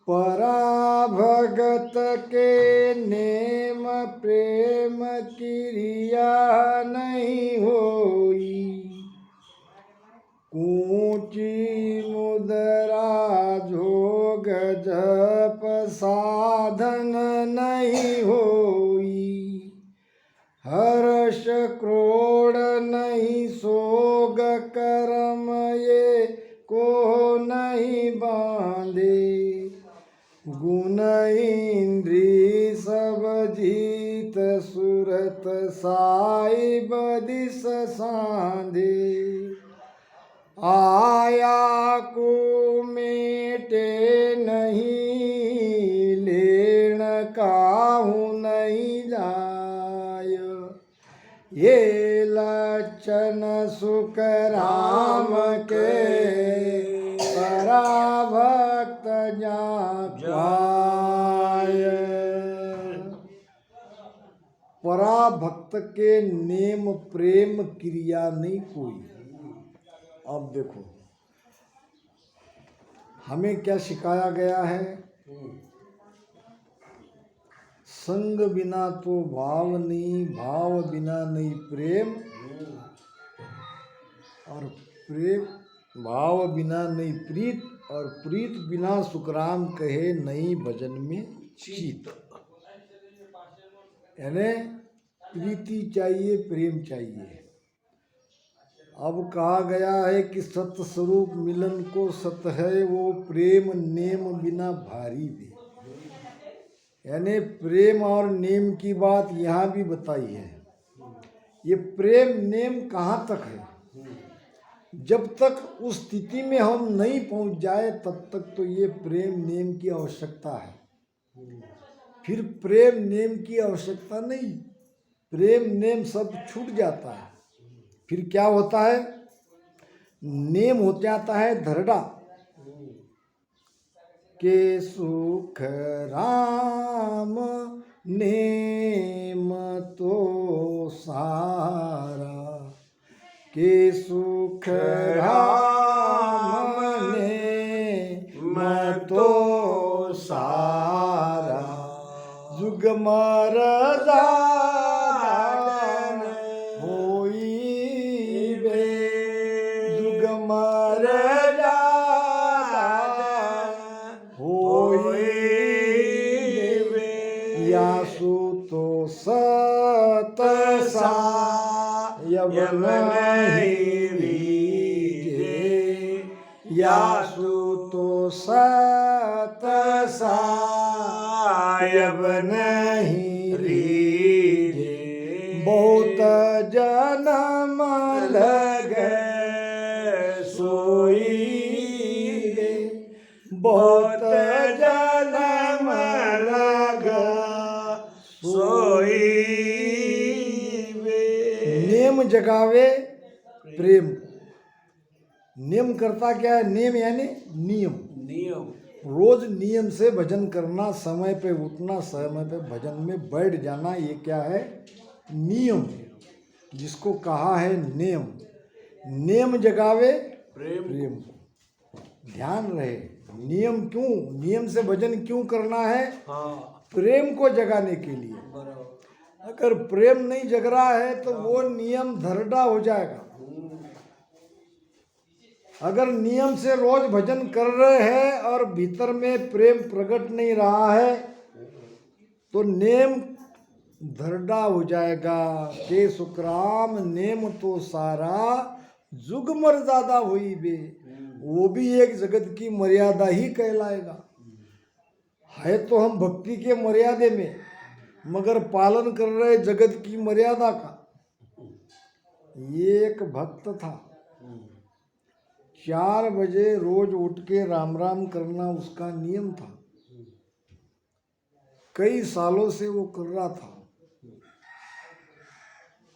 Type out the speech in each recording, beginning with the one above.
पराभगत के नेम प्रेम क्रिया नहीं होई। ऊंची मुद्रा जोग जप साधन नहीं होई। हर्ष क्रोध नहीं सोग कर्म ये को नहीं बांधे। गुण इंद्री सब जीत सुरत साहिब दिस सांधे। आया को मेटे नहीं लेण काहू नहीं जाय। ये लक्षण सुख राम के पराभक्त जाय। पराभक्त के नेम प्रेम क्रिया नहीं कोई। अब देखो हमें क्या सिखाया गया है। संग बिना तो भाव नहीं, भाव बिना नहीं प्रेम, और प्रेम भाव बिना नहीं प्रीत, और प्रीत बिना सुखराम कहे नहीं भजन में चित। यानी प्रीति चाहिए, प्रेम चाहिए। अब कहा गया है कि सत स्वरूप मिलन को सत है वो प्रेम नेम बिना भारी दे। यानी प्रेम और नेम की बात यहाँ भी बताई है। ये प्रेम नेम कहाँ तक है? जब तक उस स्थिति में हम नहीं पहुँच जाए तब तक तो ये प्रेम नेम की आवश्यकता है। फिर प्रेम नेम की आवश्यकता नहीं, प्रेम नेम सब छूट जाता है। फिर क्या होता है? नेम हो जाता है धरड़ा के सुख राम नेम तो सारा। के सुख राम नेम तो सारा। जुग मरदा सत सायब नहीं रीजे। यासु तो सत सायब नहीं रीजे। बहुत जन्म लगे सोई। बहुत जन्म लगा सोई। नेम जगावे प्रेम। नेम करता क्या है? नेम यानी नियम। रोज नियम से भजन करना, समय पे उठना, समय पे भजन में बैठ जाना, ये क्या है? नियम, जिसको कहा है नेम। नेम जगावे प्रेम। ध्यान रहे, नियम क्यों, नियम से भजन क्यों करना है? प्रेम को जगाने के लिए। अगर प्रेम नहीं जग रहा है तो वो नियम धरड़ा हो जाएगा। अगर नियम से रोज भजन कर रहे हैं और भीतर में प्रेम प्रकट नहीं रहा है तो नेम धरड़ा हो जाएगा। के सुखराम नेम तो सारा जुग मर्यादा हुई बे। वो भी एक जगत की मर्यादा ही कहलाएगा। है तो हम भक्ति के मर्यादे में, मगर पालन कर रहे जगत की मर्यादा का। एक भक्त था, 4 बजे रोज उठ के राम राम करना उसका नियम था। कई सालों से वो कर रहा था।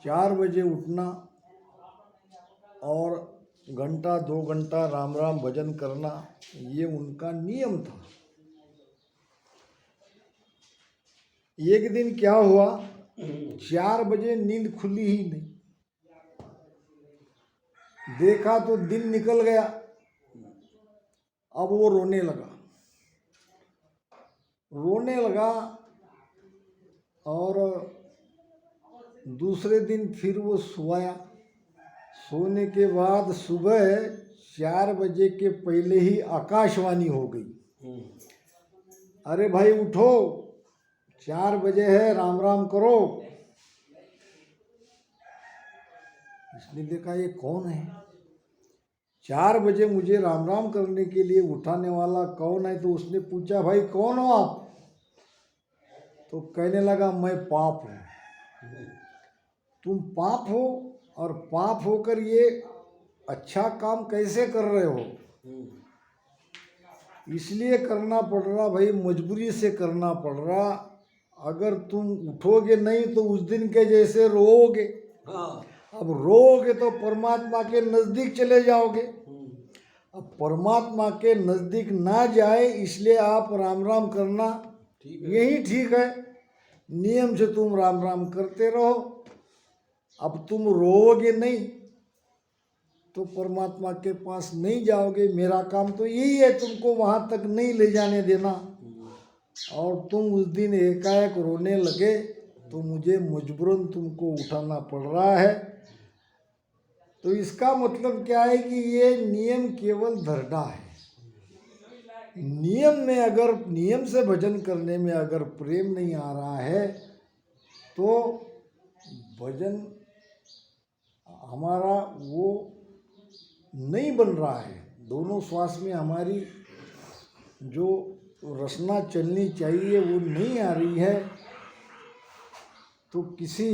4 बजे उठना और घंटा 2 घंटा राम राम भजन करना, ये उनका नियम था। एक दिन क्या हुआ, 4 बजे नींद खुली ही नहीं। देखा तो दिन निकल गया। अब वो रोने लगा। रोने लगा और दूसरे दिन फिर वो सोया। सोने के बाद सुबह 4 बजे के पहले ही आकाशवाणी हो गई, अरे भाई उठो, 4 बजे है, राम राम करो। इसने देखा ये कौन है, 4 बजे मुझे राम राम करने के लिए उठाने वाला कौन है। तो उसने पूछा, भाई कौन हो आप? तो कहने लगा, मैं पाप हूँ। तुम पाप हो, और पाप होकर ये अच्छा काम कैसे कर रहे हो? इसलिए करना पड़ रहा भाई, मजबूरी से करना पड़ रहा। अगर तुम उठोगे नहीं तो उस दिन के जैसे रोओगे। अब रोओगे तो परमात्मा के नज़दीक चले जाओगे। अब परमात्मा के नज़दीक ना जाए, इसलिए आप राम राम करना यही ठीक है। नियम से तुम राम राम करते रहो। अब तुम रोओगे नहीं तो परमात्मा के पास नहीं जाओगे। मेरा काम तो यही है, तुमको वहाँ तक नहीं ले जाने देना। और तुम उस दिन एकाएक रोने लगे तो मुझे मजबूरन तुमको उठाना पड़ रहा है। तो इसका मतलब क्या है कि ये नियम केवल धरना है। नियम से भजन करने में अगर प्रेम नहीं आ रहा है तो भजन हमारा वो नहीं बन रहा है। दोनों श्वास में हमारी जो रचना चलनी चाहिए वो नहीं आ रही है। तो किसी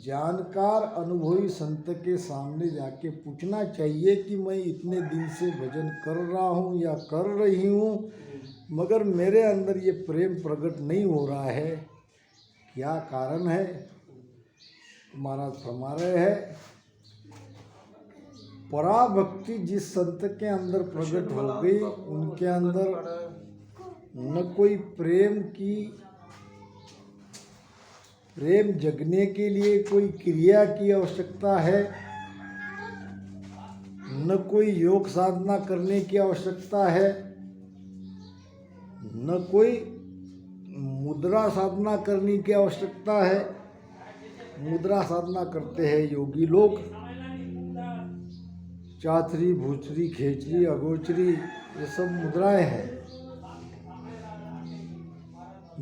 जानकार अनुभवी संत के सामने जाके पूछना चाहिए कि मैं इतने दिन से भजन कर रहा हूँ या कर रही हूँ, मगर मेरे अंदर ये प्रेम प्रकट नहीं हो रहा है, क्या कारण है? महाराज फरमा रहे हैं, पराभक्ति जिस संत के अंदर प्रकट हो गई, उनके अंदर न कोई प्रेम जगने के लिए कोई क्रिया की आवश्यकता है, न कोई योग साधना करने की आवश्यकता है, न कोई मुद्रा साधना करने की आवश्यकता है। मुद्रा साधना करते हैं योगी लोग, चाथरी, भूचरी, खेचरी, अगोचरी, ये सब मुद्राएं हैं।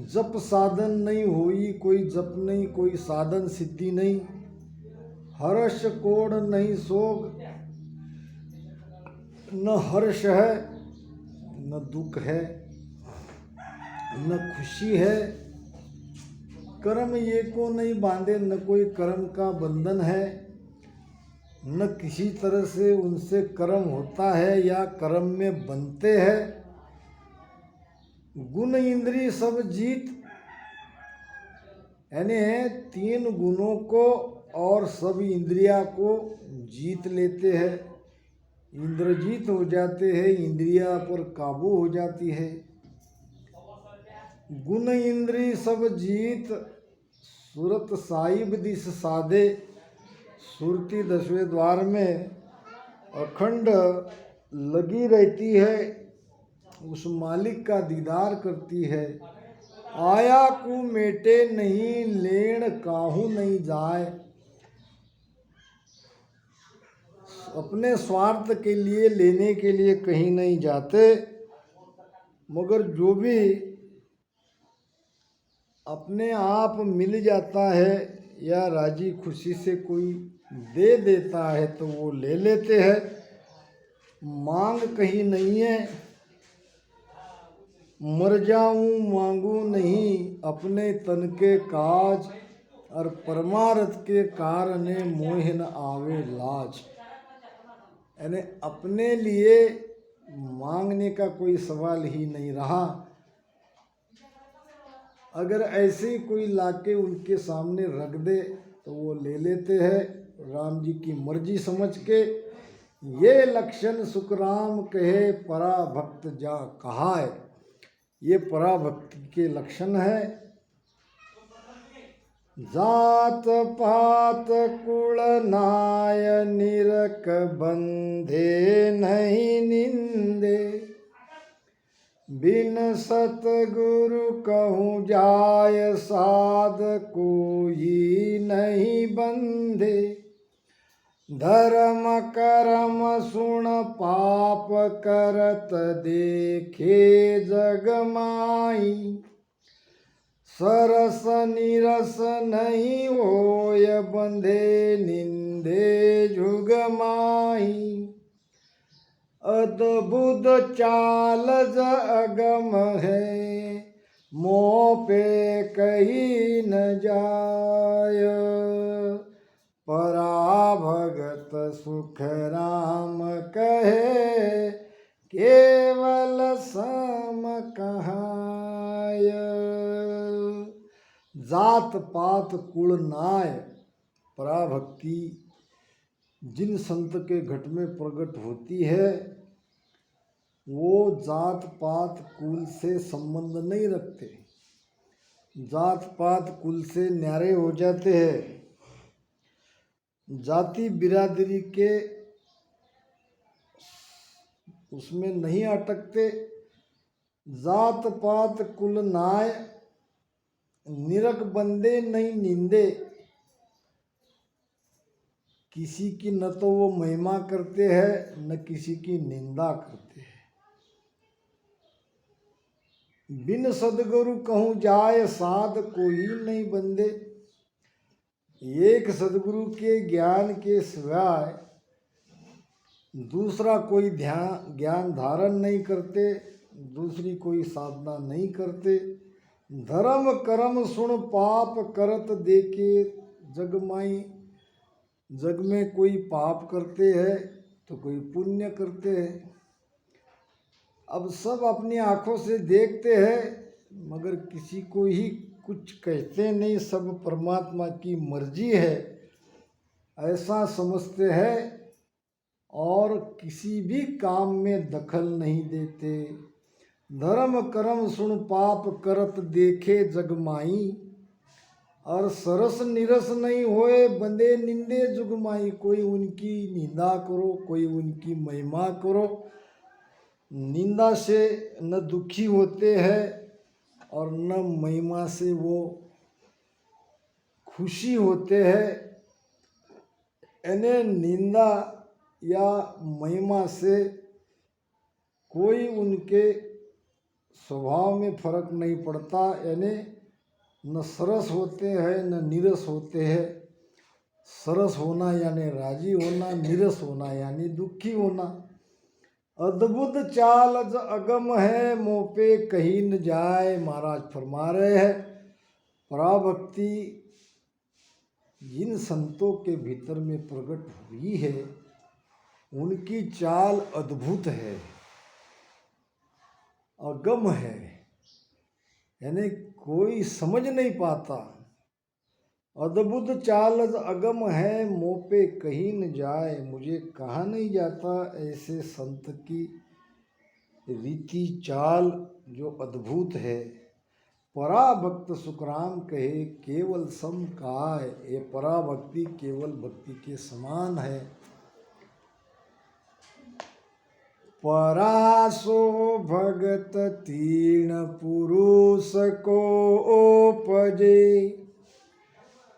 जप साधन नहीं हुई, कोई जप नहीं, कोई साधन सिद्धि नहीं। हर्ष कोड नहीं सोग, न हर्ष है न दुख है न खुशी है। कर्म ये को नहीं बांधे, न कोई कर्म का बंधन है, न किसी तरह से उनसे कर्म होता है या कर्म में बनते हैं। गुण इंद्रिय सब जीत, यानी 3 गुणों को और सब इंद्रिया को जीत लेते हैं, इंद्रजीत हो जाते हैं, इंद्रिया पर काबू हो जाती है। गुण इंद्रिय सब जीत, सूरत साहिब दिस साधे। सुरती 10वें द्वार में अखंड लगी रहती है, उस मालिक का दीदार करती है। आया को मेटे नहीं, लेण काहू नहीं जाए। अपने स्वार्थ के लिए, लेने के लिए कहीं नहीं जाते, मगर जो भी अपने आप मिल जाता है या राजी खुशी से कोई दे देता है तो वो ले लेते हैं। मांग कहीं नहीं है, मर जाऊं मांगू नहीं, अपने तन के काज, और परमार्थ के कारण मोह न आवे लाज। यानी अपने लिए मांगने का कोई सवाल ही नहीं रहा। अगर ऐसे ही कोई लाके उनके सामने रख दे तो वो ले लेते हैं राम जी की मर्जी समझ के। ये लक्षण सुखराम कहे, परा भक्त जा कहाय। ये पराभक्ति के लक्षण है। जात पात कुल नाय, निरक बंधे नहीं निंदे। बिन सतगुरु कहूँ जाय साध कोई नहीं बंधे। धर्म करम सुन पाप करत देखे जग माई। सरस निरस नहीं होय बंधे निंदे जुग माही। अद्भुत चालज अगम है मोह पे कही न जाय। परा भगत सुख राम कहे केवल सम कहाय। जात पात कुल नाय पराभक्ति जिन संत के घट में प्रकट होती है वो जात पात कुल से संबंध नहीं रखते। जात पात कुल से न्यारे हो जाते हैं। जाति बिरादरी के उसमें नहीं अटकते। जात पात कुल नाय निरख बंदे नहीं निंदे। किसी की न तो वो महिमा करते हैं न किसी की निंदा करते हैं। बिन सदगुरु कहूँ जाय साध कोई नहीं बंदे। एक सदगुरु के ज्ञान के सिवाय दूसरा कोई ज्ञान धारण नहीं करते, दूसरी कोई साधना नहीं करते। धर्म कर्म सुन पाप करत देखे जग माई। जग में कोई पाप करते हैं तो कोई पुण्य करते हैं। अब सब अपनी आँखों से देखते हैं मगर किसी को ही कुछ कहते नहीं। सब परमात्मा की मर्जी है ऐसा समझते हैं और किसी भी काम में दखल नहीं देते। धर्म कर्म सुन पाप करत देखे जग माई। और सरस निरस नहीं होए बंदे निंदे जुग माई। कोई उनकी निंदा करो कोई उनकी महिमा करो। निंदा से न दुखी होते हैं और न महिमा से वो खुशी होते हैं। यानी निंदा या महिमा से कोई उनके स्वभाव में फर्क नहीं पड़ता। यानी न सरस होते हैं न नीरस होते हैं। सरस होना यानी राजी होना, नीरस होना यानी दुखी होना। अद्भुत चाल अगम है मोह पे कहीं न जाए। महाराज फरमा रहे हैं पराभक्ति जिन संतों के भीतर में प्रकट हुई है उनकी चाल अद्भुत है, अगम है। यानी कोई समझ नहीं पाता। अद्भुत चाल अगम है मोह पे कहीं न जाए। मुझे कहा नहीं जाता ऐसे संत की रीति चाल जो अद्भुत है। पराभक्त सुखराम कहे केवल सम काय। ये पराभक्ति केवल भक्ति के समान है। परासो भगत तीर्ण पुरुष को उपजे।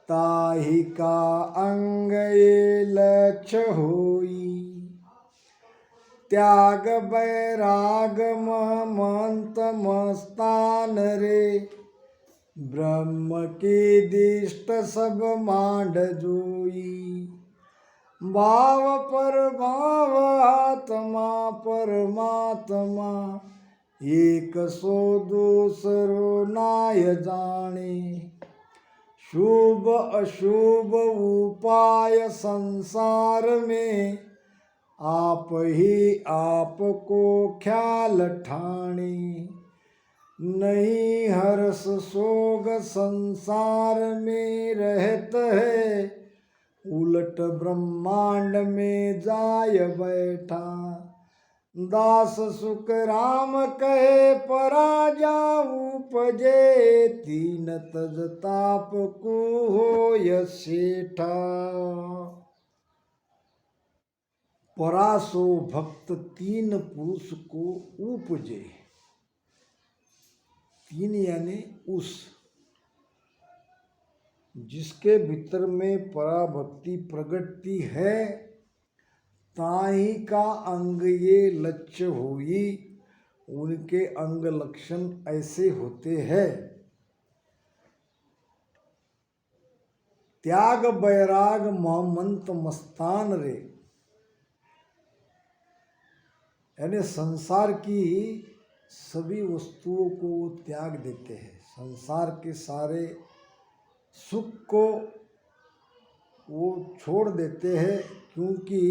ताहि का अंग ये लक्ष्य होई। त्याग बैराग महंत मस्तान रे। ब्रह्म की दिष्ट सब मांड जोई। भाव पर भाव आत्मा परमात्मा। एक सो दूसरो नाय जाने। शुभ अशुभ उपाय संसार में। आप ही आपको ख्याल ठाने। नहीं हर्ष सोग संसार में रहत है। उलट ब्रह्मांड में जाय बैठा। दास सुख राम कहे परा जाऊ उपजे। तीन तज ताप को होय सेठा। परासो भक्त तीन पुरुष को उपजे। तीन यानी उस जिसके भीतर में पराभक्ति प्रगटती है, ताही का अंग ये लक्ष्य होई। उनके अंग लक्षण ऐसे होते हैं। त्याग बैराग महमंत मस्तान रे, यानी संसार की सभी वस्तुओं को वो त्याग देते हैं। संसार के सारे सुख को वो छोड़ देते हैं, क्योंकि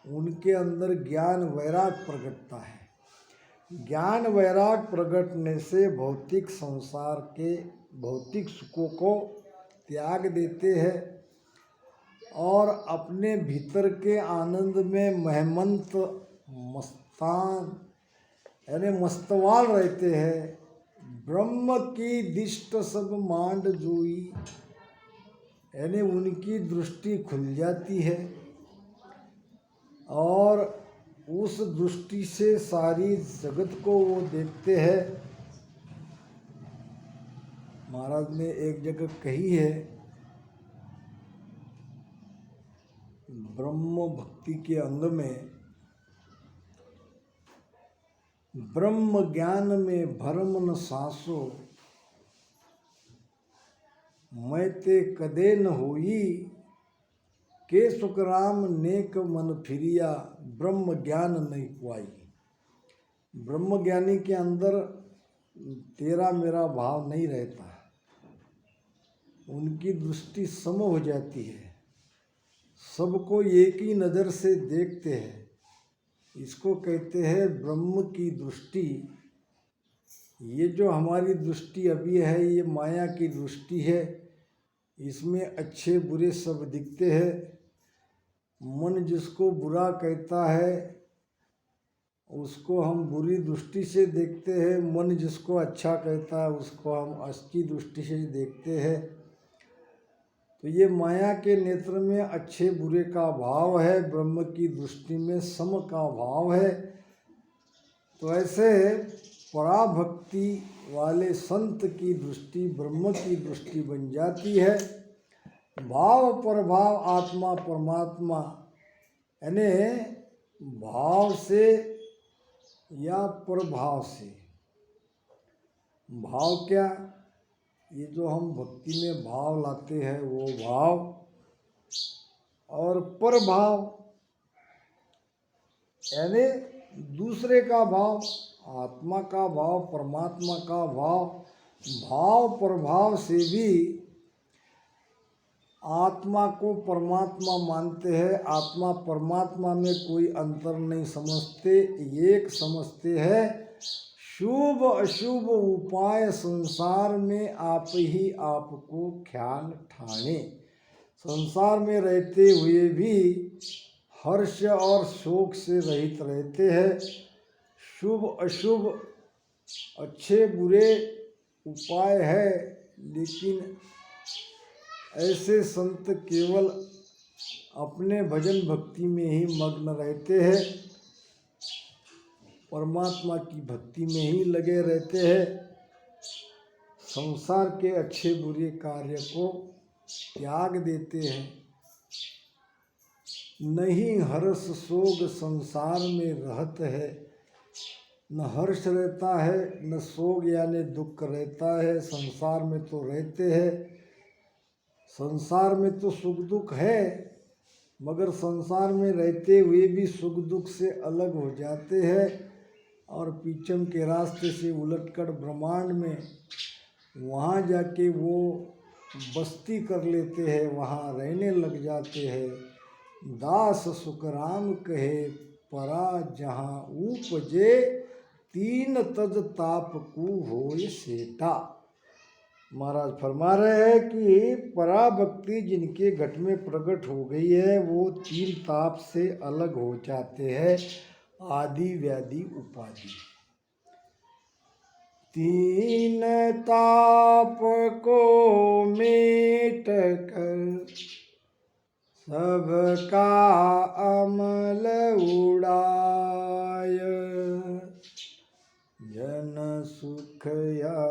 उनके अंदर ज्ञान वैराग प्रगटता है। ज्ञान वैराग प्रगटने से भौतिक संसार के भौतिक सुखों को त्याग देते हैं और अपने भीतर के आनंद में महमंत मस्तान यानी मस्तवाल रहते हैं। ब्रह्म की दिष्ट सब मांड जोई, यानी उनकी दृष्टि खुल जाती है और उस दृष्टि से सारी जगत को वो देखते हैं। महाराज ने एक जगह कही है, ब्रह्म भक्ति के अंग में, ब्रह्म ज्ञान में भरम न सासो, मैं ते कदे न होई, के सुखराम नेक मन फिरिया, ब्रह्म ज्ञान नहीं पाई। ब्रह्म ज्ञानी के अंदर तेरा मेरा भाव नहीं रहता, उनकी दृष्टि सम हो जाती है, सबको एक ही नज़र से देखते हैं। इसको कहते हैं ब्रह्म की दृष्टि। ये जो हमारी दृष्टि अभी है, ये माया की दृष्टि है। इसमें अच्छे बुरे सब दिखते हैं। मन जिसको बुरा कहता है उसको हम बुरी दृष्टि से देखते हैं, मन जिसको अच्छा कहता है उसको हम अच्छी दृष्टि से देखते हैं। तो ये माया के नेत्र में अच्छे बुरे का भाव है, ब्रह्म की दृष्टि में सम का भाव है। तो ऐसे पराभक्ति वाले संत की दृष्टि ब्रह्म की दृष्टि बन जाती है। भाव प्रभाव आत्मा परमात्मा, यानी भाव से या प्रभाव से। भाव क्या? ये जो हम भक्ति में भाव लाते हैं वो भाव, और प्रभाव यानी दूसरे का भाव, आत्मा का भाव, परमात्मा का भाव। भाव प्रभाव से भी आत्मा को परमात्मा मानते हैं, आत्मा परमात्मा में कोई अंतर नहीं समझते, एक समझते हैं। शुभ अशुभ उपाय संसार में आप ही आपको ख्याल ठाने। संसार में रहते हुए भी हर्ष और शोक से रहित रहते हैं। शुभ अशुभ अच्छे बुरे उपाय है, लेकिन ऐसे संत केवल अपने भजन भक्ति में ही मग्न रहते हैं, परमात्मा की भक्ति में ही लगे रहते हैं। संसार के अच्छे बुरे कार्य को त्याग देते हैं। नहीं हर्ष शोक संसार में रहत है, न हर्ष रहता है न शोक यानी दुख रहता है। संसार में तो रहते हैं, संसार में तो सुख दुख है, मगर संसार में रहते हुए भी सुख दुख से अलग हो जाते हैं और पीछम के रास्ते से उलटकर ब्रह्मांड में वहाँ जाके वो बस्ती कर लेते हैं, वहाँ रहने लग जाते हैं। दास सुखराम कहे परा जहाँ उपजे, तीन तज ताप कु होय सेटा। महाराज फरमा रहे हैं कि पराभक्ति जिनके घट में प्रकट हो गई है वो तीन ताप से अलग हो जाते हैं, आदि व्याधि उपाधि। तीन ताप को मेट कर सबका अमल उड़ाय, जन सुख या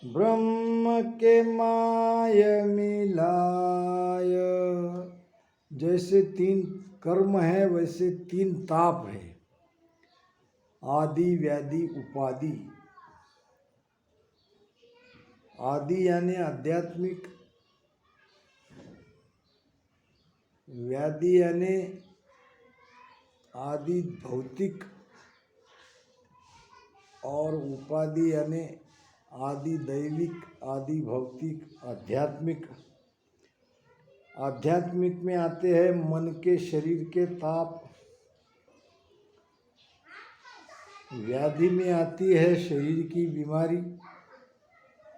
ब्रह्म के माय मिलाय। जैसे 3 कर्म है वैसे 3 ताप है, आदि व्याधि उपाधि। आदि यानी आध्यात्मिक, व्याधि यानी आदि भौतिक, और उपाधि यानी आदि दैविक, आदि भौतिक, आध्यात्मिक। आध्यात्मिक में आते हैं मन के शरीर के ताप, व्याधि में आती है शरीर की बीमारी,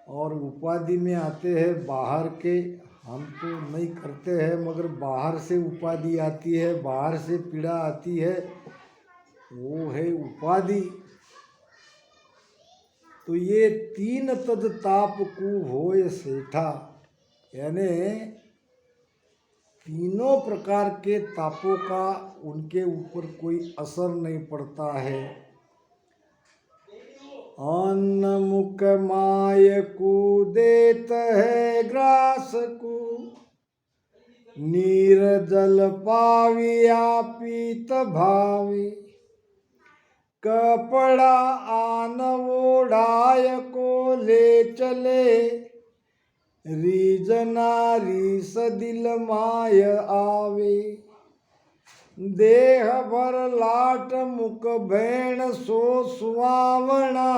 और उपाधि में आते हैं बाहर के, हम तो नहीं करते हैं मगर बाहर से उपाधि आती है, बाहर से पीड़ा आती है, वो है उपाधि। तो ये 3 तद ताप को होए सेठा, यानी तीनों प्रकार के तापों का उनके ऊपर कोई असर नहीं पड़ता है। अन्न मुख माय को देत है ग्रास को, नीर जल पाविया पीत भावी। कपड़ा आन ओढ़ाय को ले चले, रीज नारी सदिल माय आवे। देह भर लाट मुख भैण सो सुहावना,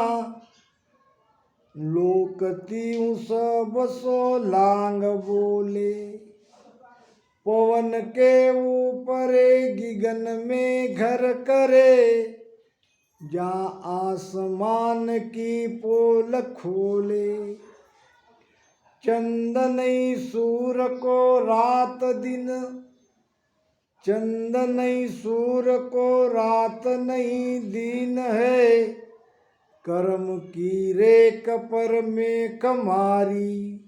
लोकती सब सो लांग बोले। पवन के ऊपरे गिगन में घर करे, जहाँ आसमान की पोल खोले। चंद नहीं सूर को रात दिन, चंद नहीं सूर को रात नहीं दिन है। कर्म की रेख पर में कमारी,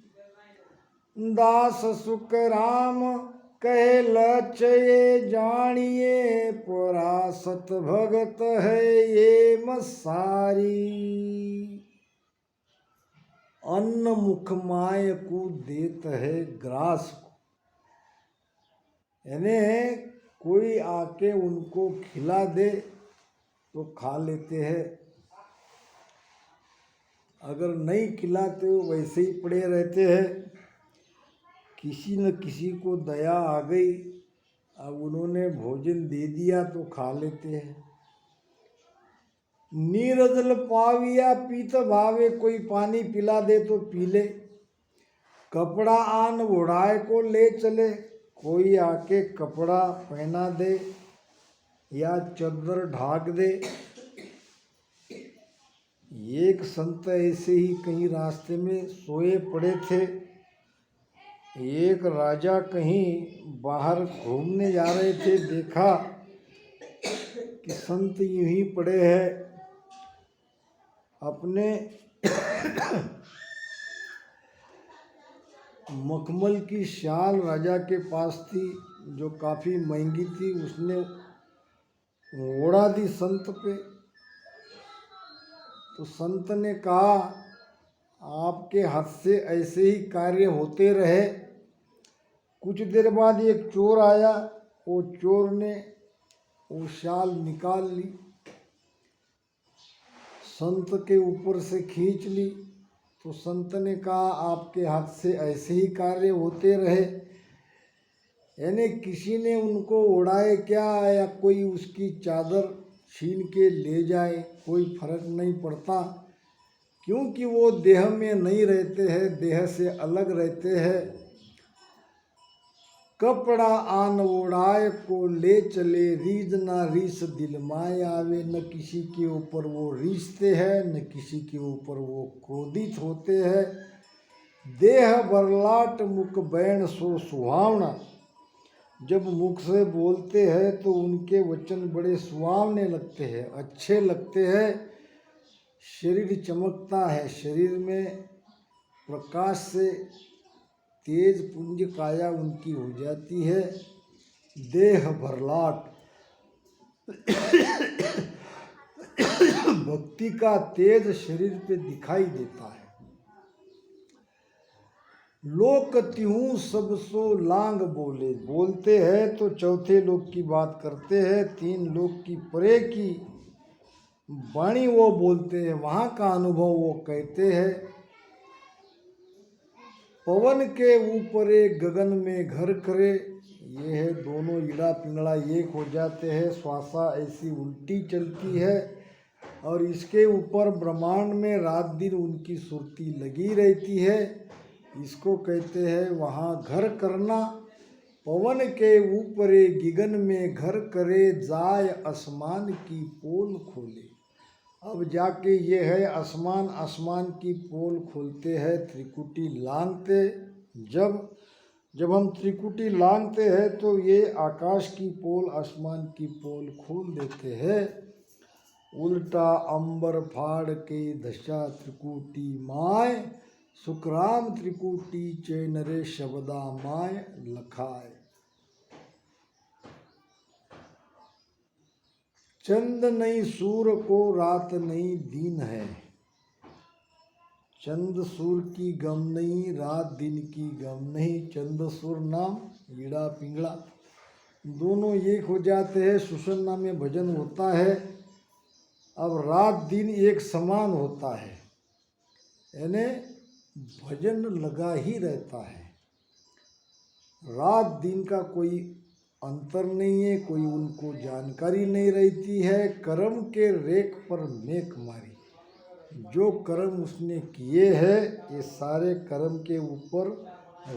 दास सुख राम कहे लक्ष्य जानिए। परासत भगत है ये मसारी। अन्न मुख माय को देत है ग्रास को, यानी कोई आके उनको खिला दे तो खा लेते हैं, अगर नहीं खिलाते हो वैसे ही पड़े रहते हैं। किसी न किसी को दया आ गई, अब उन्होंने भोजन दे दिया तो खा लेते हैं। नीरजल पाविया पीत भावे, कोई पानी पिला दे तो पी ले। कपड़ा आन ओढ़ाए को ले चले, कोई आके कपड़ा पहना दे या चद्दर ढाक दे। एक संत ऐसे ही कहीं रास्ते में सोए पड़े थे। एक राजा कहीं बाहर घूमने जा रहे थे, देखा कि संत यूं ही पड़े हैं। अपने मखमल की शाल राजा के पास थी जो काफ़ी महंगी थी, उसने ओढ़ा दी संत पे। तो संत ने कहा आपके हाथ से ऐसे ही कार्य होते रहे। कुछ देर बाद एक चोर आया, वो चोर ने वो शाल निकाल ली, संत के ऊपर से खींच ली। तो संत ने कहा आपके हाथ से ऐसे ही कार्य होते रहे, यानी किसी ने उनको उड़ाए क्या या कोई उसकी चादर छीन के ले जाए, कोई फर्क नहीं पड़ता, क्योंकि वो देह में नहीं रहते हैं, देह से अलग रहते हैं। कपड़ा आन ओढ़ाए को ले चले, रीझ ना रीस दिल माय आवे। न किसी के ऊपर वो रीझते हैं, न किसी के ऊपर वो क्रोधित होते हैं। देह बरलाट मुख बैण सो सुहावना, जब मुख से बोलते हैं तो उनके वचन बड़े सुहावने लगते हैं, अच्छे लगते हैं। शरीर चमकता है, शरीर में प्रकाश से तेज पुंज काया उनकी हो जाती है। देह भरलाट भक्ति का तेज शरीर पे दिखाई देता है। लोक त्यों सब सो लांग बोले, बोलते हैं तो चौथे लोक की बात करते हैं, तीन लोक की परे की वाणी वो बोलते हैं, वहाँ का अनुभव वो कहते हैं। पवन के ऊपर गगन में घर करे, ये है दोनों ईड़ा पिंगड़ा एक हो जाते हैं, श्वासा ऐसी उल्टी चलती है और इसके ऊपर ब्रह्मांड में रात दिन उनकी सुरती लगी रहती है। इसको कहते हैं वहाँ घर करना। पवन के ऊपर गगन में घर करे, जाय आसमान की पोल खोले। अब जाके ये है आसमान, आसमान की पोल खोलते हैं, त्रिकुटी लांघते। जब हम त्रिकुटी लांघते हैं तो ये आकाश की पोल, आसमान की पोल खोल देते हैं। उल्टा अंबर फाड़ के दशा त्रिकुटी माय, सुखराम त्रिकुटी चैनरे शब्दा माय लखाए। चंद नहीं सूर को रात नहीं दिन है, चंद सूर की गम नहीं, रात दिन की गम नहीं। चंद सूर नाम ईड़ा पिंगड़ा दोनों एक हो जाते हैं, सुषन्ना में भजन होता है। अब रात दिन एक समान होता है, यानी भजन लगा ही रहता है। रात दिन का कोई अंतर नहीं है, कोई उनको जानकारी नहीं रहती है। कर्म के रेख पर मेक मारी, जो कर्म उसने किए हैं ये सारे कर्म के ऊपर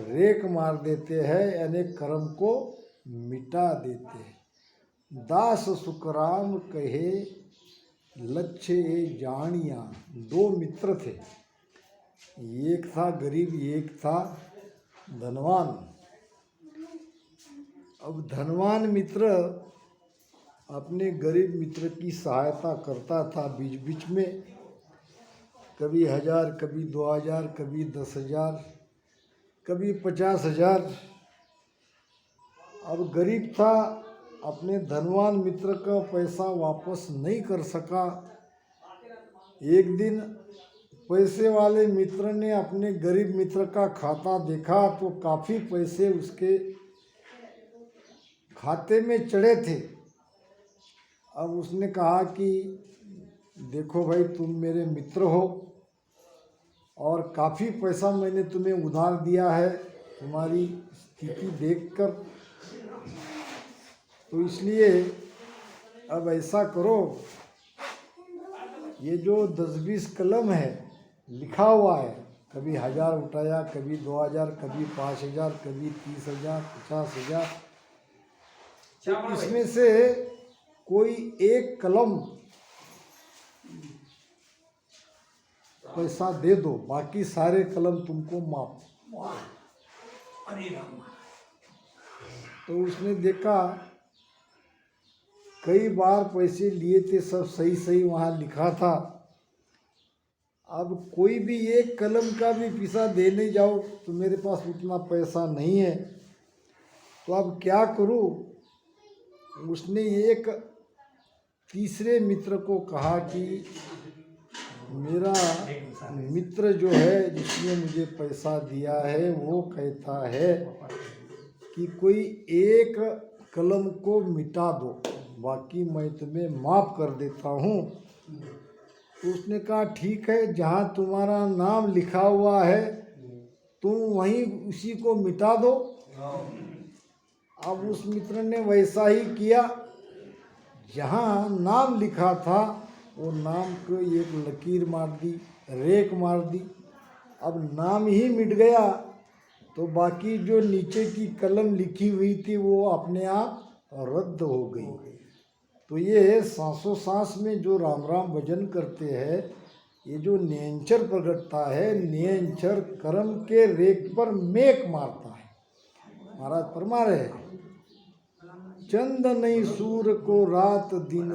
रेख मार देते हैं, यानी कर्म को मिटा देते हैं। दास सुखराम कहे लक्ष्य ए जानिया, दो मित्र थे, एक था गरीब एक था धनवान। अब धनवान मित्र अपने गरीब मित्र की सहायता करता था बीच बीच में, कभी 1000, कभी 2000, कभी 10,000, कभी 50,000। अब गरीब था, अपने धनवान मित्र का पैसा वापस नहीं कर सका। एक दिन पैसे वाले मित्र ने अपने गरीब मित्र का खाता देखा तो काफ़ी पैसे उसके खाते में चढ़े थे। अब उसने कहा कि देखो भाई, तुम मेरे मित्र हो और काफ़ी पैसा मैंने तुम्हें उधार दिया है तुम्हारी स्थिति देखकर, तो इसलिए अब ऐसा करो, ये जो 10-20 कलम है लिखा हुआ है, कभी 1000 उठाया, कभी 2000, कभी 5000, कभी 30,000, 50,000, तो इसमें से कोई एक कलम पैसा दे दो, बाकी सारे कलम तुमको माफ। तो उसने देखा कई बार पैसे लिए थे, सब सही सही वहाँ लिखा था। अब कोई भी एक कलम का भी पैसा देने जाओ तो मेरे पास उतना पैसा नहीं है, तो अब क्या करूँ। उसने एक तीसरे मित्र को कहा कि मेरा मित्र जो है जिसने मुझे पैसा दिया है वो कहता है कि कोई एक कलम को मिटा दो, बाकी मैं तुम्हें माफ़ कर देता हूँ। तो उसने कहा ठीक है, जहाँ तुम्हारा नाम लिखा हुआ है तुम वहीं उसी को मिटा दो। अब उस मित्र ने वैसा ही किया, जहाँ नाम लिखा था वो नाम को एक लकीर मार दी, रेख मार दी। अब नाम ही मिट गया तो बाकी जो नीचे की कलम लिखी हुई थी वो अपने आप रद्द हो गई। तो ये सांसों सांस में जो राम राम भजन करते हैं, ये जो नियंचर प्रगटता है, नियंचर कर्म के रेख पर मेक मारता है। महाराज फरमा रहे हैं, चंद नहीं सूर को रात दिन,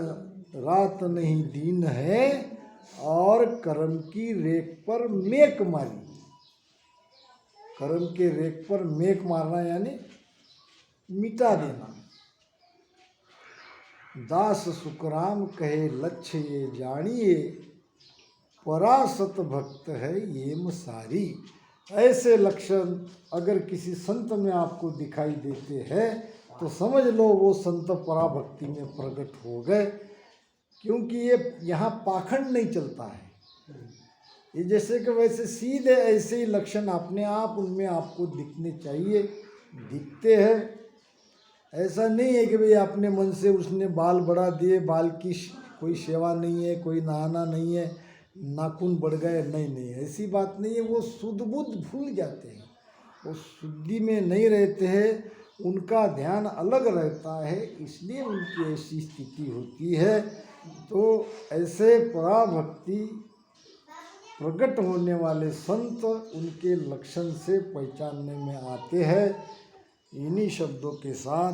रात नहीं दिन है, और कर्म की रेख पर मेक मारी। कर्म के रेख पर मेक मारना यानी मिटा देना। दास सुखराम कहे लक्ष्य ये जानिए, परासत भक्त है ये सारी। ऐसे लक्षण अगर किसी संत में आपको दिखाई देते हैं तो समझ लो वो संत पराभक्ति में प्रकट हो गए, क्योंकि ये यहाँ पाखंड नहीं चलता है। ये जैसे कि वैसे सीधे ऐसे ही लक्षण अपने आप उनमें आपको दिखने चाहिए, दिखते हैं। ऐसा नहीं है कि भाई अपने मन से उसने बाल बढ़ा दिए, बाल की कोई सेवा नहीं है, कोई नहाना नहीं है, नाखून बढ़ गए, नहीं नहीं, ऐसी बात नहीं है। वो शुद्ध बुद्ध भूल जाते हैं, वो शुद्धि में नहीं रहते हैं, उनका ध्यान अलग रहता है, इसलिए उनकी ऐसी स्थिति होती है। तो ऐसे पराभक्ति प्रकट होने वाले संत उनके लक्षण से पहचानने में आते हैं। इन्हीं शब्दों के साथ